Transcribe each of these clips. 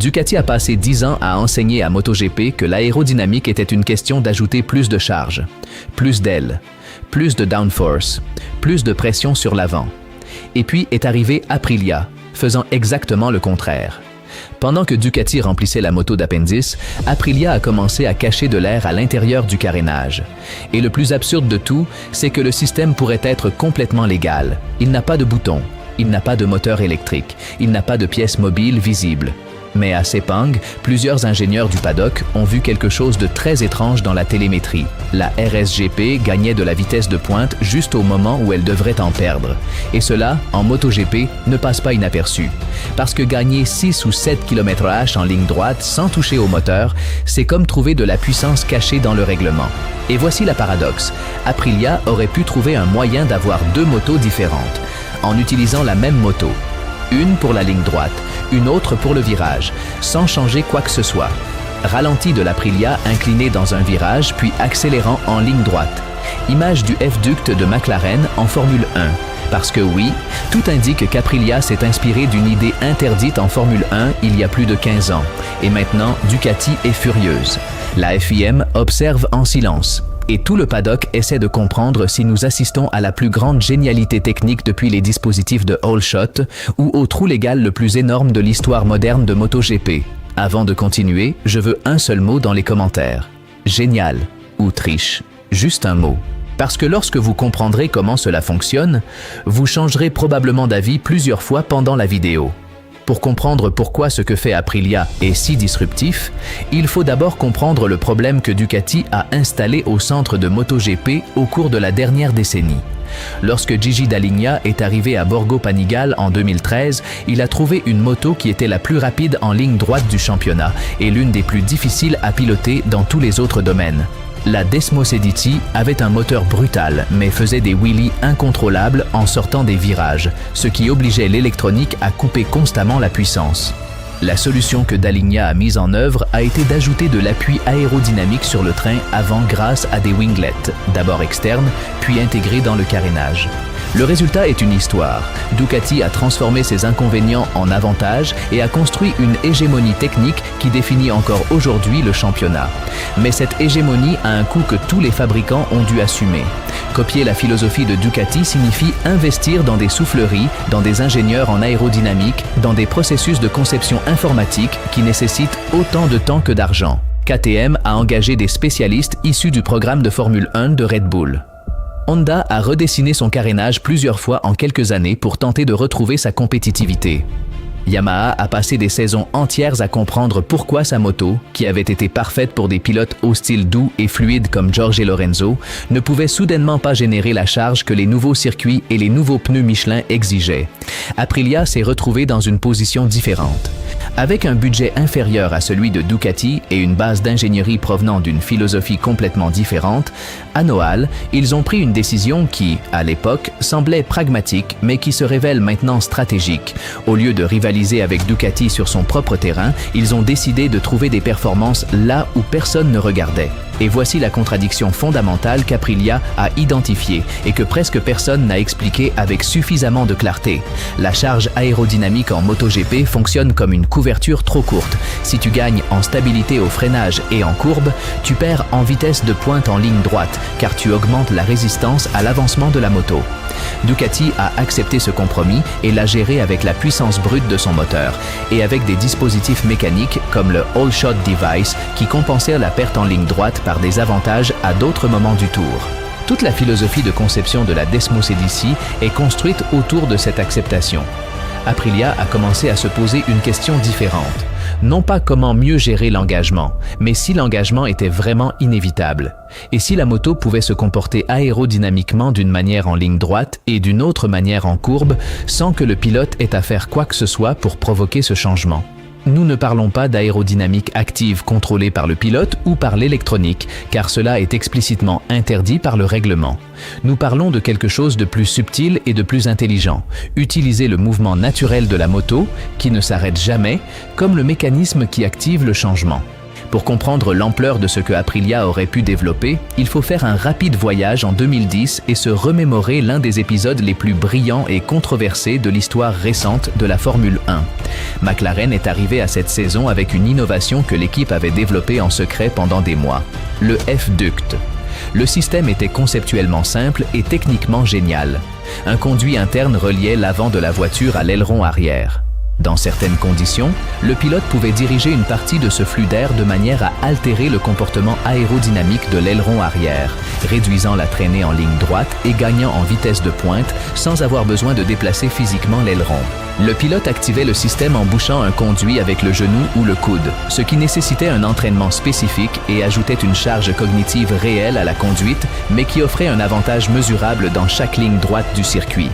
Ducati a passé 10 ans à enseigner à MotoGP que l'aérodynamique était une question d'ajouter plus de charge, plus d'ailes, plus de downforce, plus de pression sur l'avant. Et puis est arrivé Aprilia, faisant exactement le contraire. Pendant que Ducati remplissait la moto d'appendice, Aprilia a commencé à cacher de l'air à l'intérieur du carénage. Et le plus absurde de tout, c'est que le système pourrait être complètement légal. Il n'a pas de bouton, il n'a pas de moteur électrique, il n'a pas de pièces mobiles visibles. Mais à Sepang, plusieurs ingénieurs du paddock ont vu quelque chose de très étrange dans la télémétrie. La RSGP gagnait de la vitesse de pointe juste au moment où elle devrait en perdre. Et cela, en MotoGP, ne passe pas inaperçu. Parce que gagner 6 ou 7 km/h en ligne droite sans toucher au moteur, c'est comme trouver de la puissance cachée dans le règlement. Et voici la paradoxe. Aprilia aurait pu trouver un moyen d'avoir deux motos différentes, en utilisant la même moto. Une pour la ligne droite, une autre pour le virage, sans changer quoi que ce soit. Ralenti de l'Aprilia incliné dans un virage, puis accélérant en ligne droite. Image du F-Duct de McLaren en Formule 1. Parce que oui, tout indique qu'Aprilia s'est inspiré d'une idée interdite en Formule 1 il y a plus de 15 ans. Et maintenant, Ducati est furieuse. La FIM observe en silence. Et tout le paddock essaie de comprendre si nous assistons à la plus grande génialité technique depuis les dispositifs de All Shot ou au trou légal le plus énorme de l'histoire moderne de MotoGP. Avant de continuer, je veux un seul mot dans les commentaires. Génial ou triche. Juste un mot. Parce que lorsque vous comprendrez comment cela fonctionne, vous changerez probablement d'avis plusieurs fois pendant la vidéo. Pour comprendre pourquoi ce que fait Aprilia est si disruptif, il faut d'abord comprendre le problème que Ducati a installé au centre de MotoGP au cours de la dernière décennie. Lorsque Gigi Dall'Igna est arrivé à Borgo Panigale en 2013, il a trouvé une moto qui était la plus rapide en ligne droite du championnat et l'une des plus difficiles à piloter dans tous les autres domaines. La Desmosedici avait un moteur brutal, mais faisait des wheelies incontrôlables en sortant des virages, ce qui obligeait l'électronique à couper constamment la puissance. La solution que Dall'Igna a mise en œuvre a été d'ajouter de l'appui aérodynamique sur le train avant grâce à des winglets, d'abord externes, puis intégrés dans le carénage. Le résultat est une histoire. Ducati a transformé ses inconvénients en avantages et a construit une hégémonie technique qui définit encore aujourd'hui le championnat. Mais cette hégémonie a un coût que tous les fabricants ont dû assumer. Copier la philosophie de Ducati signifie investir dans des souffleries, dans des ingénieurs en aérodynamique, dans des processus de conception informatique qui nécessitent autant de temps que d'argent. KTM a engagé des spécialistes issus du programme de Formule 1 de Red Bull. Honda a redessiné son carénage plusieurs fois en quelques années pour tenter de retrouver sa compétitivité. Yamaha a passé des saisons entières à comprendre pourquoi sa moto, qui avait été parfaite pour des pilotes au style doux et fluide comme Jorge Lorenzo, ne pouvait soudainement pas générer la charge que les nouveaux circuits et les nouveaux pneus Michelin exigeaient. Aprilia s'est retrouvé dans une position différente. Avec un budget inférieur à celui de Ducati et une base d'ingénierie provenant d'une philosophie complètement différente, à Nohal, ils ont pris une décision qui, à l'époque, semblait pragmatique mais qui se révèle maintenant stratégique. Au lieu de rivaliser avec Ducati sur son propre terrain, ils ont décidé de trouver des performances là où personne ne regardait. Et voici la contradiction fondamentale qu'Aprilia a identifiée et que presque personne n'a expliquée avec suffisamment de clarté. La charge aérodynamique en MotoGP fonctionne comme une couverture trop courte. Si tu gagnes en stabilité au freinage et en courbe, tu perds en vitesse de pointe en ligne droite, car tu augmentes la résistance à l'avancement de la moto. Ducati a accepté ce compromis et l'a géré avec la puissance brute de son moteur et avec des dispositifs mécaniques comme le All Shot Device qui compensèrent la perte en ligne droite par des avantages à d'autres moments du tour. Toute la philosophie de conception de la Desmosedici est construite autour de cette acceptation. Aprilia a commencé à se poser une question différente. Non pas comment mieux gérer l'engagement, mais si l'engagement était vraiment inévitable. Et si la moto pouvait se comporter aérodynamiquement d'une manière en ligne droite et d'une autre manière en courbe, sans que le pilote ait à faire quoi que ce soit pour provoquer ce changement. Nous ne parlons pas d'aérodynamique active contrôlée par le pilote ou par l'électronique, car cela est explicitement interdit par le règlement. Nous parlons de quelque chose de plus subtil et de plus intelligent. Utiliser le mouvement naturel de la moto, qui ne s'arrête jamais, comme le mécanisme qui active le changement. Pour comprendre l'ampleur de ce que Aprilia aurait pu développer, il faut faire un rapide voyage en 2010 et se remémorer l'un des épisodes les plus brillants et controversés de l'histoire récente de la Formule 1. McLaren est arrivé à cette saison avec une innovation que l'équipe avait développée en secret pendant des mois, le F-Duct. Le système était conceptuellement simple et techniquement génial. Un conduit interne reliait l'avant de la voiture à l'aileron arrière. Dans certaines conditions, le pilote pouvait diriger une partie de ce flux d'air de manière à altérer le comportement aérodynamique de l'aileron arrière, réduisant la traînée en ligne droite et gagnant en vitesse de pointe sans avoir besoin de déplacer physiquement l'aileron. Le pilote activait le système en bouchant un conduit avec le genou ou le coude, ce qui nécessitait un entraînement spécifique et ajoutait une charge cognitive réelle à la conduite, mais qui offrait un avantage mesurable dans chaque ligne droite du circuit.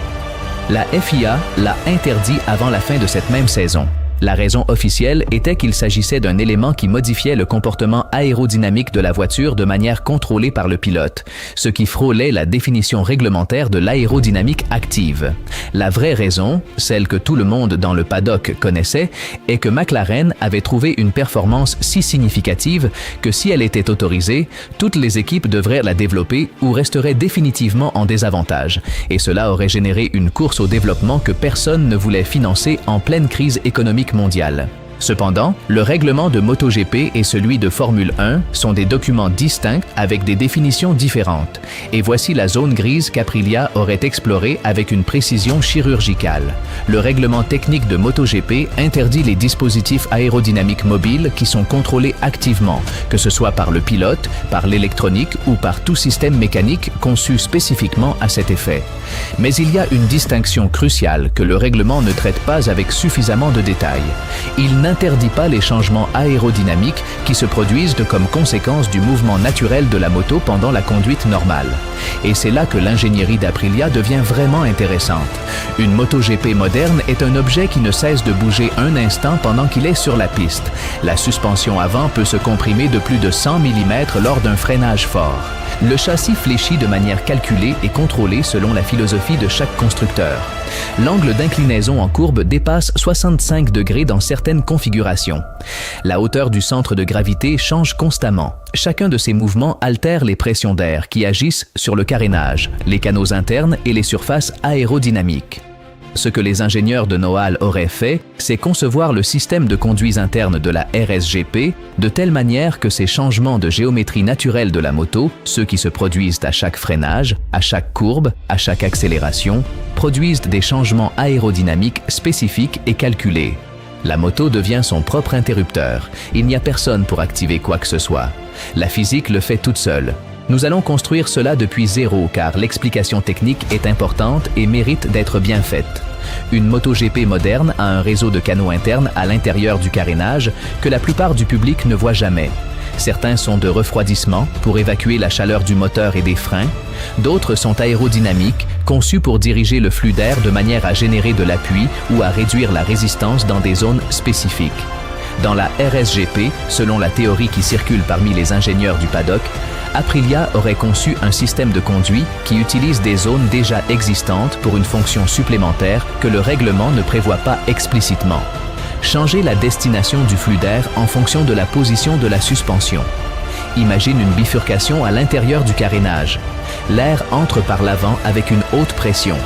La FIA l'a interdit avant la fin de cette même saison. La raison officielle était qu'il s'agissait d'un élément qui modifiait le comportement aérodynamique de la voiture de manière contrôlée par le pilote, ce qui frôlait la définition réglementaire de l'aérodynamique active. La vraie raison, celle que tout le monde dans le paddock connaissait, est que McLaren avait trouvé une performance si significative que si elle était autorisée, toutes les équipes devraient la développer ou resteraient définitivement en désavantage, et cela aurait généré une course au développement que personne ne voulait financer en pleine crise économique mondiale. Cependant, le règlement de MotoGP et celui de Formule 1 sont des documents distincts avec des définitions différentes. Et voici la zone grise qu'Aprilia aurait explorée avec une précision chirurgicale. Le règlement technique de MotoGP interdit les dispositifs aérodynamiques mobiles qui sont contrôlés activement, que ce soit par le pilote, par l'électronique ou par tout système mécanique conçu spécifiquement à cet effet. Mais il y a une distinction cruciale que le règlement ne traite pas avec suffisamment de détails. Il n'interdit pas les changements aérodynamiques qui se produisent comme conséquence du mouvement naturel de la moto pendant la conduite normale. Et c'est là que l'ingénierie d'Aprilia devient vraiment intéressante. Une MotoGP moderne est un objet qui ne cesse de bouger un instant pendant qu'il est sur la piste. La suspension avant peut se comprimer de plus de 100 mm lors d'un freinage fort. Le châssis fléchit de manière calculée et contrôlée selon la philosophie de chaque constructeur. L'angle d'inclinaison en courbe dépasse 65 degrés dans certaines configurations. La hauteur du centre de gravité change constamment. Chacun de ces mouvements altère les pressions d'air qui agissent sur le carénage, les canaux internes et les surfaces aérodynamiques. Ce que les ingénieurs de Noal auraient fait, c'est concevoir le système de conduits internes de la RSGP de telle manière que ces changements de géométrie naturelle de la moto, ceux qui se produisent à chaque freinage, à chaque courbe, à chaque accélération, produisent des changements aérodynamiques spécifiques et calculés. La moto devient son propre interrupteur. Il n'y a personne pour activer quoi que ce soit. La physique le fait toute seule. Nous allons construire cela depuis zéro car l'explication technique est importante et mérite d'être bien faite. Une MotoGP moderne a un réseau de canaux internes à l'intérieur du carénage que la plupart du public ne voit jamais. Certains sont de refroidissement pour évacuer la chaleur du moteur et des freins. D'autres sont aérodynamiques, conçus pour diriger le flux d'air de manière à générer de l'appui ou à réduire la résistance dans des zones spécifiques. Dans la RSGP, selon la théorie qui circule parmi les ingénieurs du paddock, Aprilia aurait conçu un système de conduit qui utilise des zones déjà existantes pour une fonction supplémentaire que le règlement ne prévoit pas explicitement. Changer la destination du flux d'air en fonction de la position de la suspension. Imagine une bifurcation à l'intérieur du carénage. L'air entre par l'avant avec une haute pression.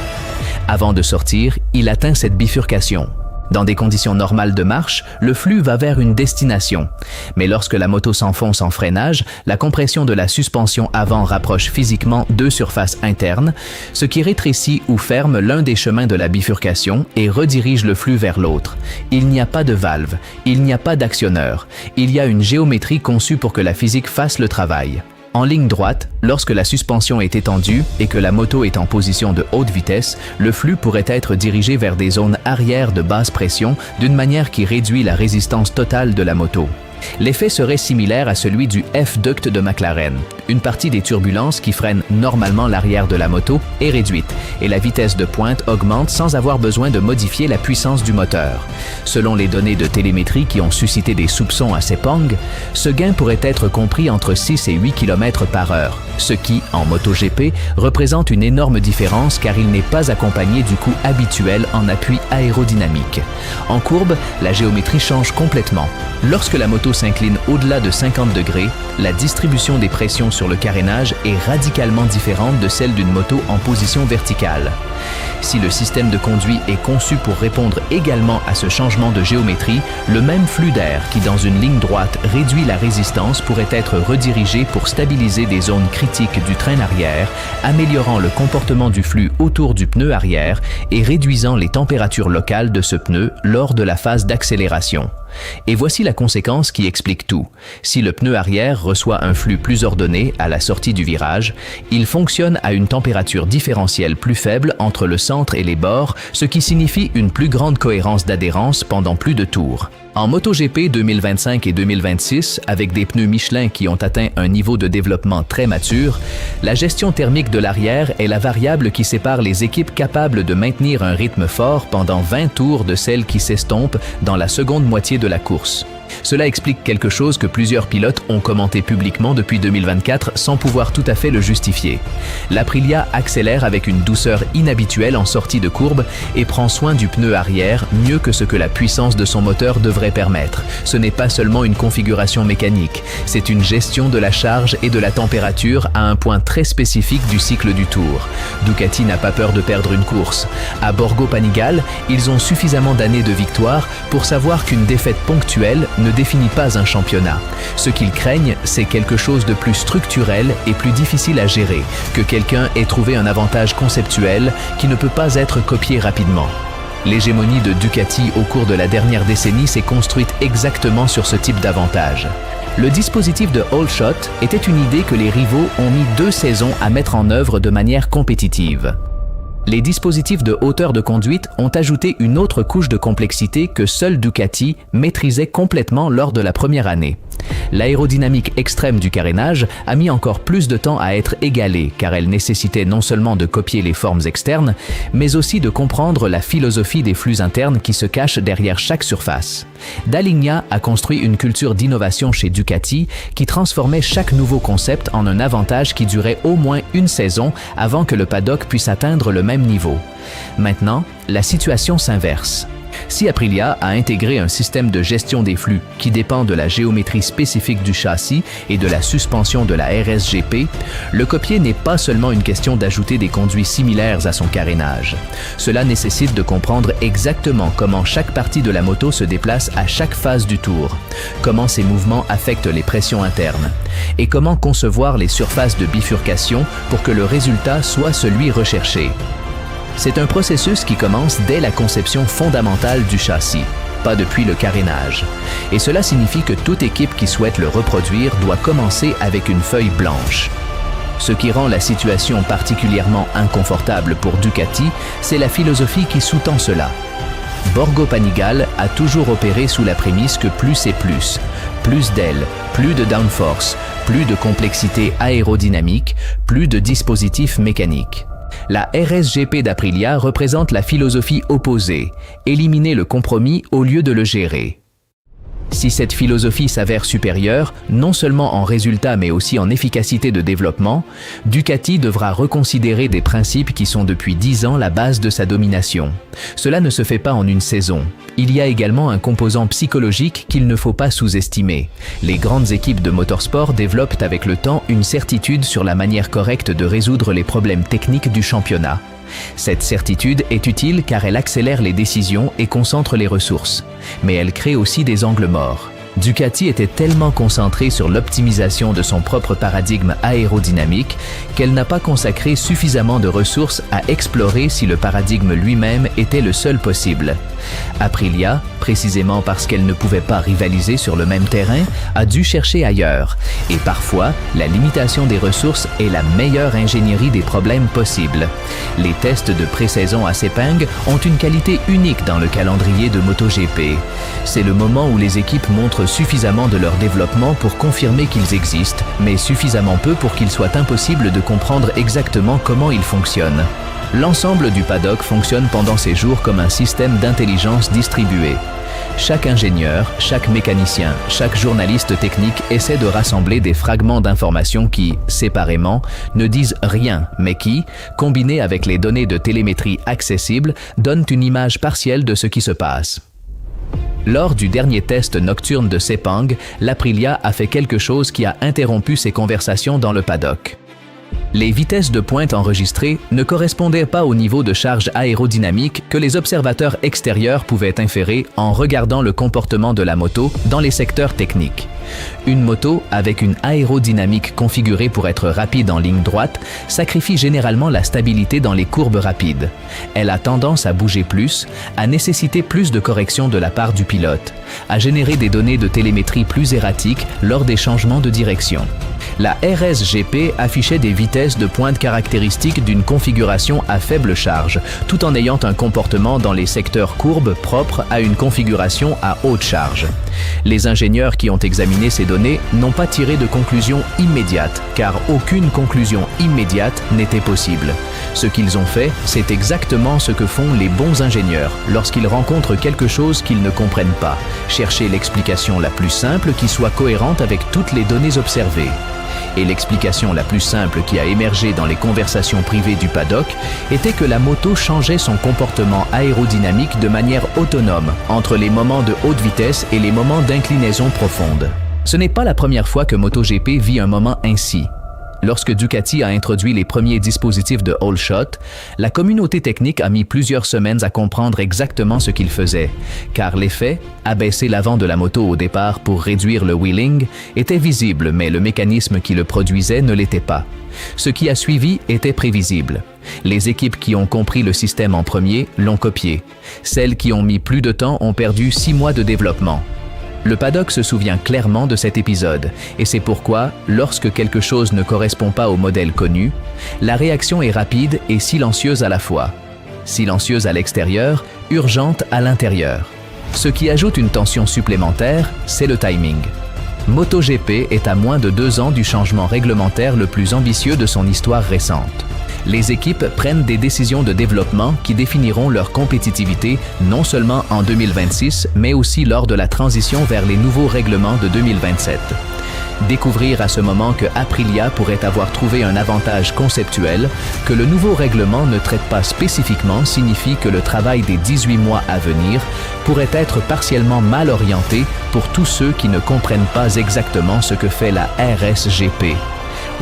Avant de sortir, il atteint cette bifurcation. Dans des conditions normales de marche, le flux va vers une destination. Mais lorsque la moto s'enfonce en freinage, la compression de la suspension avant rapproche physiquement deux surfaces internes, ce qui rétrécit ou ferme l'un des chemins de la bifurcation et redirige le flux vers l'autre. Il n'y a pas de valve, il n'y a pas d'actionneur. Il y a une géométrie conçue pour que la physique fasse le travail. En ligne droite, lorsque la suspension est étendue et que la moto est en position de haute vitesse, le flux pourrait être dirigé vers des zones arrière de basse pression d'une manière qui réduit la résistance totale de la moto. L'effet serait similaire à celui du F-Duct de McLaren. Une partie des turbulences qui freinent normalement l'arrière de la moto est réduite et la vitesse de pointe augmente sans avoir besoin de modifier la puissance du moteur. Selon les données de télémétrie qui ont suscité des soupçons à Sepang, ce gain pourrait être compris entre 6 et 8 km/h, ce qui, en MotoGP, représente une énorme différence car il n'est pas accompagné du coût habituel en appui aérodynamique. En courbe, la géométrie change complètement. Lorsque la moto moto s'incline au-delà de 50 degrés, la distribution des pressions sur le carénage est radicalement différente de celle d'une moto en position verticale. Si le système de conduit est conçu pour répondre également à ce changement de géométrie, le même flux d'air qui dans une ligne droite réduit la résistance pourrait être redirigé pour stabiliser des zones critiques du train arrière, améliorant le comportement du flux autour du pneu arrière et réduisant les températures locales de ce pneu lors de la phase d'accélération. Et voici la conséquence qui explique tout. Si le pneu arrière reçoit un flux plus ordonné à la sortie du virage, il fonctionne à une température différentielle plus faible entre le centre et les bords, ce qui signifie une plus grande cohérence d'adhérence pendant plus de tours. En MotoGP 2025 et 2026, avec des pneus Michelin qui ont atteint un niveau de développement très mature, la gestion thermique de l'arrière est la variable qui sépare les équipes capables de maintenir un rythme fort pendant 20 tours de celles qui s'estompent dans la seconde moitié de la course. Cela explique quelque chose que plusieurs pilotes ont commenté publiquement depuis 2024 sans pouvoir tout à fait le justifier. L'Aprilia accélère avec une douceur inhabituelle en sortie de courbe et prend soin du pneu arrière mieux que ce que la puissance de son moteur devrait permettre. Ce n'est pas seulement une configuration mécanique, c'est une gestion de la charge et de la température à un point très spécifique du cycle du tour. Ducati n'a pas peur de perdre une course. À Borgo Panigale, ils ont suffisamment d'années de victoire pour savoir qu'une défaite ponctuelle ne définit pas un championnat. Ce qu'ils craignent, c'est quelque chose de plus structurel et plus difficile à gérer, que quelqu'un ait trouvé un avantage conceptuel qui ne peut pas être copié rapidement. L'hégémonie de Ducati au cours de la dernière décennie s'est construite exactement sur ce type d'avantage. Le dispositif de All Shot était une idée que les rivaux ont mis 2 saisons à mettre en œuvre de manière compétitive. Les dispositifs de hauteur de conduite ont ajouté une autre couche de complexité que seul Ducati maîtrisait complètement lors de la première année. L'aérodynamique extrême du carénage a mis encore plus de temps à être égalée car elle nécessitait non seulement de copier les formes externes, mais aussi de comprendre la philosophie des flux internes qui se cachent derrière chaque surface. D'Aligna a construit une culture d'innovation chez Ducati qui transformait chaque nouveau concept en un avantage qui durait au moins une saison avant que le paddock puisse atteindre le même niveau. Maintenant, la situation s'inverse. Si Aprilia a intégré un système de gestion des flux qui dépend de la géométrie spécifique du châssis et de la suspension de la RSGP, le copier n'est pas seulement une question d'ajouter des conduits similaires à son carénage. Cela nécessite de comprendre exactement comment chaque partie de la moto se déplace à chaque phase du tour, comment ces mouvements affectent les pressions internes, et comment concevoir les surfaces de bifurcation pour que le résultat soit celui recherché. C'est un processus qui commence dès la conception fondamentale du châssis, pas depuis le carénage. Et cela signifie que toute équipe qui souhaite le reproduire doit commencer avec une feuille blanche. Ce qui rend la situation particulièrement inconfortable pour Ducati, c'est la philosophie qui sous-tend cela. Borgo Panigale a toujours opéré sous la prémisse que plus c'est plus d'ailes, plus de downforce, plus de complexité aérodynamique, plus de dispositifs mécaniques. La RSGP d'Aprilia représente la philosophie opposée, éliminer le compromis au lieu de le gérer. Si cette philosophie s'avère supérieure, non seulement en résultat mais aussi en efficacité de développement, Ducati devra reconsidérer des principes qui sont depuis 10 ans la base de sa domination. Cela ne se fait pas en une saison. Il y a également un composant psychologique qu'il ne faut pas sous-estimer. Les grandes équipes de motorsport développent avec le temps une certitude sur la manière correcte de résoudre les problèmes techniques du championnat. Cette certitude est utile car elle accélère les décisions et concentre les ressources, mais elle crée aussi des angles morts. Ducati était tellement concentrée sur l'optimisation de son propre paradigme aérodynamique qu'elle n'a pas consacré suffisamment de ressources à explorer si le paradigme lui-même était le seul possible. Aprilia, précisément parce qu'elle ne pouvait pas rivaliser sur le même terrain, a dû chercher ailleurs. Et parfois, la limitation des ressources est la meilleure ingénierie des problèmes possibles. Les tests de pré-saison à Sepang ont une qualité unique dans le calendrier de MotoGP. C'est le moment où les équipes montrent suffisamment de leur développement pour confirmer qu'ils existent, mais suffisamment peu pour qu'il soit impossible de comprendre exactement comment ils fonctionnent. L'ensemble du paddock fonctionne pendant ces jours comme un système d'intelligence distribué. Chaque ingénieur, chaque mécanicien, chaque journaliste technique essaie de rassembler des fragments d'informations qui, séparément, ne disent rien, mais qui, combinés avec les données de télémétrie accessibles, donnent une image partielle de ce qui se passe. Lors du dernier test nocturne de Sepang, l'Aprilia a fait quelque chose qui a interrompu ses conversations dans le paddock. Les vitesses de pointe enregistrées ne correspondaient pas au niveau de charge aérodynamique que les observateurs extérieurs pouvaient inférer en regardant le comportement de la moto dans les secteurs techniques. Une moto avec une aérodynamique configurée pour être rapide en ligne droite sacrifie généralement la stabilité dans les courbes rapides. Elle a tendance à bouger plus, à nécessiter plus de corrections de la part du pilote, à générer des données de télémétrie plus erratiques lors des changements de direction. La RSGP affichait des vitesses de pointe caractéristiques d'une configuration à faible charge, tout en ayant un comportement dans les secteurs courbes propre à une configuration à haute charge. Les ingénieurs qui ont examiné ces données n'ont pas tiré de conclusion immédiate, car aucune conclusion immédiate n'était possible. Ce qu'ils ont fait, c'est exactement ce que font les bons ingénieurs lorsqu'ils rencontrent quelque chose qu'ils ne comprennent pas, chercher l'explication la plus simple qui soit cohérente avec toutes les données observées. Et l'explication la plus simple qui a émergé dans les conversations privées du paddock était que la moto changeait son comportement aérodynamique de manière autonome entre les moments de haute vitesse et les moments d'inclinaison profonde. Ce n'est pas la première fois que MotoGP vit un moment ainsi. Lorsque Ducati a introduit les premiers dispositifs de Whole Shot, la communauté technique a mis plusieurs semaines à comprendre exactement ce qu'il faisait, car l'effet, abaisser l'avant de la moto au départ pour réduire le wheeling, était visible, mais le mécanisme qui le produisait ne l'était pas. Ce qui a suivi était prévisible. Les équipes qui ont compris le système en premier l'ont copié. Celles qui ont mis plus de temps ont perdu 6 mois de développement. Le paddock se souvient clairement de cet épisode, et c'est pourquoi, lorsque quelque chose ne correspond pas au modèle connu, la réaction est rapide et silencieuse à la fois. Silencieuse à l'extérieur, urgente à l'intérieur. Ce qui ajoute une tension supplémentaire, c'est le timing. MotoGP est à moins de 2 ans du changement réglementaire le plus ambitieux de son histoire récente. Les équipes prennent des décisions de développement qui définiront leur compétitivité non seulement en 2026, mais aussi lors de la transition vers les nouveaux règlements de 2027. Découvrir à ce moment que Aprilia pourrait avoir trouvé un avantage conceptuel que le nouveau règlement ne traite pas spécifiquement signifie que le travail des 18 mois à venir pourrait être partiellement mal orienté pour tous ceux qui ne comprennent pas exactement ce que fait la RSGP.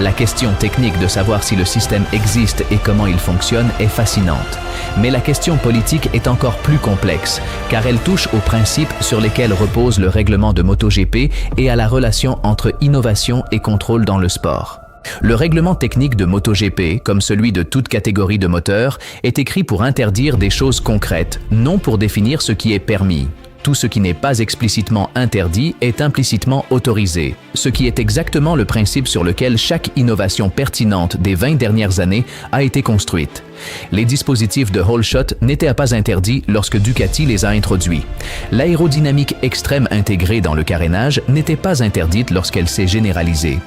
La question technique de savoir si le système existe et comment il fonctionne est fascinante. Mais la question politique est encore plus complexe, car elle touche aux principes sur lesquels repose le règlement de MotoGP et à la relation entre innovation et contrôle dans le sport. Le règlement technique de MotoGP, comme celui de toute catégorie de moteurs, est écrit pour interdire des choses concrètes, non pour définir ce qui est permis. Tout ce qui n'est pas explicitement interdit est implicitement autorisé, ce qui est exactement le principe sur lequel chaque innovation pertinente des 20 dernières années a été construite. Les dispositifs de Whole Shot n'étaient pas interdits lorsque Ducati les a introduits. L'aérodynamique extrême intégrée dans le carénage n'était pas interdite lorsqu'elle s'est généralisée.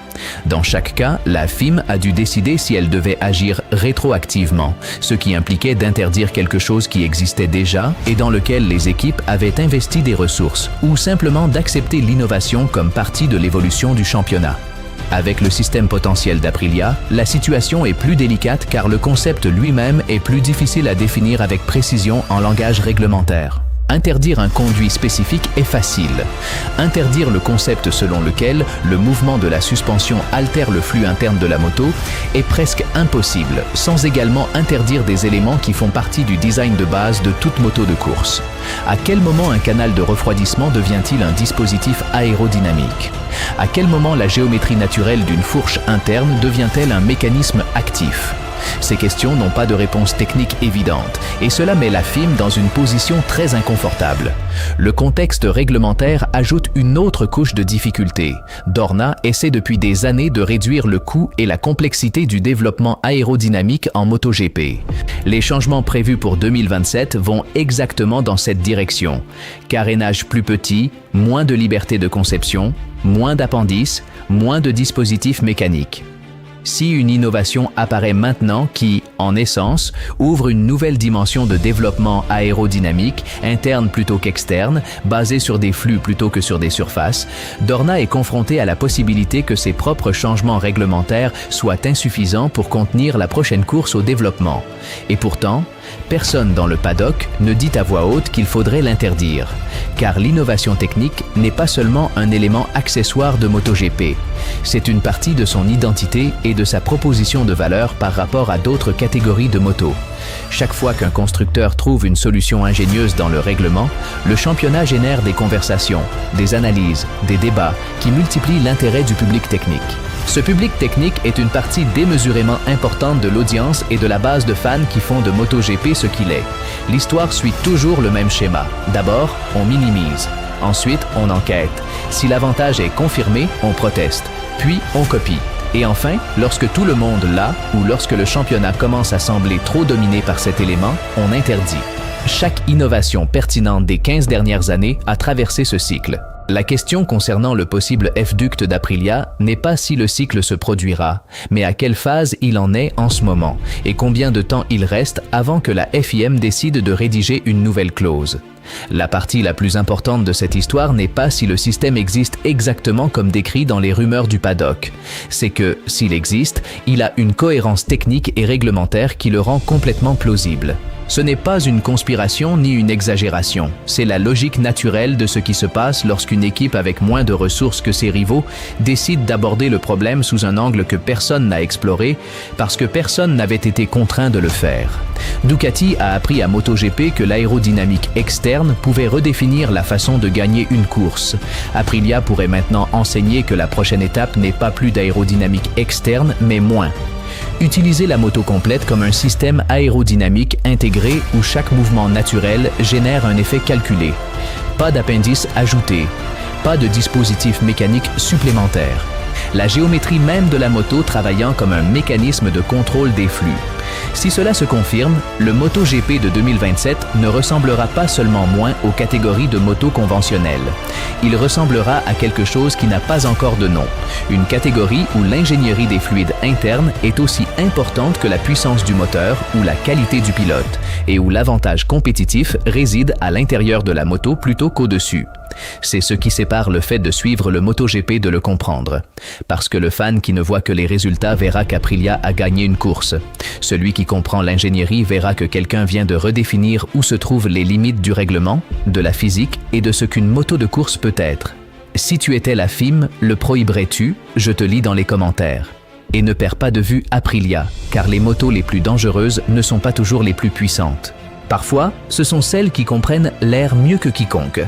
Dans chaque cas, la FIM a dû décider si elle devait agir rétroactivement, ce qui impliquait d'interdire quelque chose qui existait déjà et dans lequel les équipes avaient investi des ressources, ou simplement d'accepter l'innovation comme partie de l'évolution du championnat. Avec le système potentiel d'Aprilia, la situation est plus délicate car le concept lui-même est plus difficile à définir avec précision en langage réglementaire. Interdire un conduit spécifique est facile. Interdire le concept selon lequel le mouvement de la suspension altère le flux interne de la moto est presque impossible, sans également interdire des éléments qui font partie du design de base de toute moto de course. À quel moment un canal de refroidissement devient-il un dispositif aérodynamique ? À quel moment la géométrie naturelle d'une fourche interne devient-elle un mécanisme actif ? Ces questions n'ont pas de réponse technique évidente, et cela met la FIM dans une position très inconfortable. Le contexte réglementaire ajoute une autre couche de difficulté. Dorna essaie depuis des années de réduire le coût et la complexité du développement aérodynamique en MotoGP. Les changements prévus pour 2027 vont exactement dans cette direction. Carénage plus petit, moins de liberté de conception, moins d'appendices, moins de dispositifs mécaniques. Si une innovation apparaît maintenant qui, en essence, ouvre une nouvelle dimension de développement aérodynamique, interne plutôt qu'externe, basée sur des flux plutôt que sur des surfaces, Dorna est confronté à la possibilité que ses propres changements réglementaires soient insuffisants pour contenir la prochaine course au développement. Et pourtant, personne dans le paddock ne dit à voix haute qu'il faudrait l'interdire, car l'innovation technique n'est pas seulement un élément accessoire de MotoGP, c'est une partie de son identité et de sa proposition de valeur par rapport à d'autres catégories de motos. Chaque fois qu'un constructeur trouve une solution ingénieuse dans le règlement, le championnat génère des conversations, des analyses, des débats qui multiplient l'intérêt du public technique. Ce public technique est une partie démesurément importante de l'audience et de la base de fans qui font de MotoGP ce qu'il est. L'histoire suit toujours le même schéma. D'abord, on minimise. Ensuite, on enquête. Si l'avantage est confirmé, on proteste. Puis, on copie. Et enfin, lorsque tout le monde l'a, ou lorsque le championnat commence à sembler trop dominé par cet élément, on interdit. Chaque innovation pertinente des 15 dernières années a traversé ce cycle. La question concernant le possible F-Duct d'Aprilia n'est pas si le cycle se produira, mais à quelle phase il en est en ce moment et combien de temps il reste avant que la FIM décide de rédiger une nouvelle clause. La partie la plus importante de cette histoire n'est pas si le système existe exactement comme décrit dans les rumeurs du paddock. C'est que, s'il existe, il a une cohérence technique et réglementaire qui le rend complètement plausible. Ce n'est pas une conspiration ni une exagération, c'est la logique naturelle de ce qui se passe lorsqu'une équipe avec moins de ressources que ses rivaux décide d'aborder le problème sous un angle que personne n'a exploré parce que personne n'avait été contraint de le faire. Ducati a appris à MotoGP que l'aérodynamique externe pouvait redéfinir la façon de gagner une course. Aprilia pourrait maintenant enseigner que la prochaine étape n'est pas plus d'aérodynamique externe, mais moins. Utilisez la moto complète comme un système aérodynamique intégré où chaque mouvement naturel génère un effet calculé. Pas d'appendice ajouté, pas de dispositif mécanique supplémentaire. La géométrie même de la moto travaillant comme un mécanisme de contrôle des flux. Si cela se confirme, le MotoGP de 2027 ne ressemblera pas seulement moins aux catégories de motos conventionnelles. Il ressemblera à quelque chose qui n'a pas encore de nom, une catégorie où l'ingénierie des fluides internes est aussi importante que la puissance du moteur ou la qualité du pilote, et où l'avantage compétitif réside à l'intérieur de la moto plutôt qu'au-dessus. C'est ce qui sépare le fait de suivre le MotoGP de le comprendre. Parce que le fan qui ne voit que les résultats verra qu'Aprilia a gagné une course. Celui qui comprend l'ingénierie verra que quelqu'un vient de redéfinir où se trouvent les limites du règlement, de la physique et de ce qu'une moto de course peut être. Si tu étais la FIM, le prohiberais-tu? Je te lis dans les commentaires. Et ne perds pas de vue Aprilia, car les motos les plus dangereuses ne sont pas toujours les plus puissantes. Parfois, ce sont celles qui comprennent l'air mieux que quiconque.